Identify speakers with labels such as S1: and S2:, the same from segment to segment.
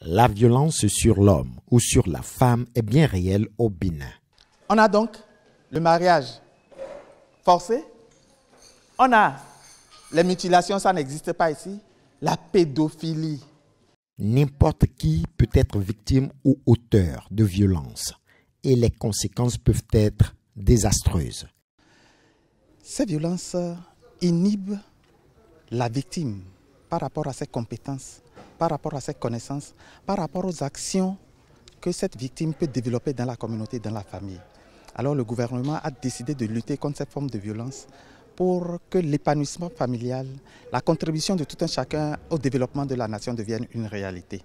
S1: La violence sur l'homme ou sur la femme est bien réelle au Bénin.
S2: On a donc le mariage forcé, on a les mutilations, ça n'existe pas ici, la pédophilie.
S1: N'importe qui peut être victime ou auteur de violence et les conséquences peuvent être désastreuses.
S2: Ces violences inhibent la victime par rapport à ses compétences, par rapport à ses connaissances, par rapport aux actions que cette victime peut développer dans la communauté, dans la famille. Alors le gouvernement a décidé de lutter contre cette forme de violence pour que l'épanouissement familial, la contribution de tout un chacun au développement de la nation devienne une réalité.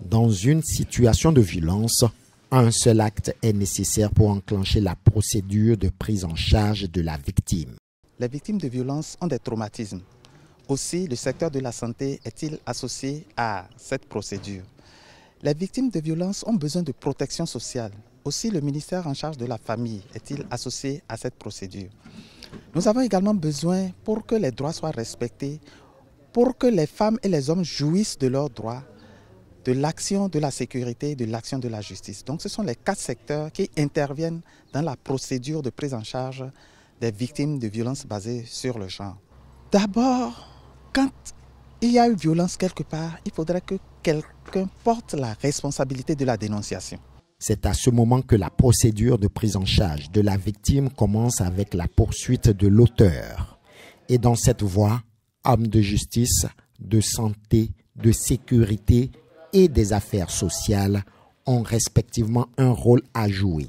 S1: Dans une situation de violence, un seul acte est nécessaire pour enclencher la procédure de prise en charge de la victime.
S2: Les victimes de violence ont des traumatismes. Aussi, le secteur de la santé est-il associé à cette procédure? Les victimes de violence ont besoin de protection sociale. Aussi, le ministère en charge de la famille est-il associé à cette procédure? Nous avons également besoin, pour que les droits soient respectés, pour que les femmes et les hommes jouissent de leurs droits, de l'action de la sécurité, de l'action de la justice. Donc ce sont les 4 secteurs qui interviennent dans la procédure de prise en charge des victimes de violences basées sur le genre. D'abord, quand il y a eu violence quelque part, il faudrait que quelqu'un porte la responsabilité de la dénonciation.
S1: C'est à ce moment que la procédure de prise en charge de la victime commence avec la poursuite de l'auteur. Et dans cette voie, hommes de justice, de santé, de sécurité et des affaires sociales ont respectivement un rôle à jouer.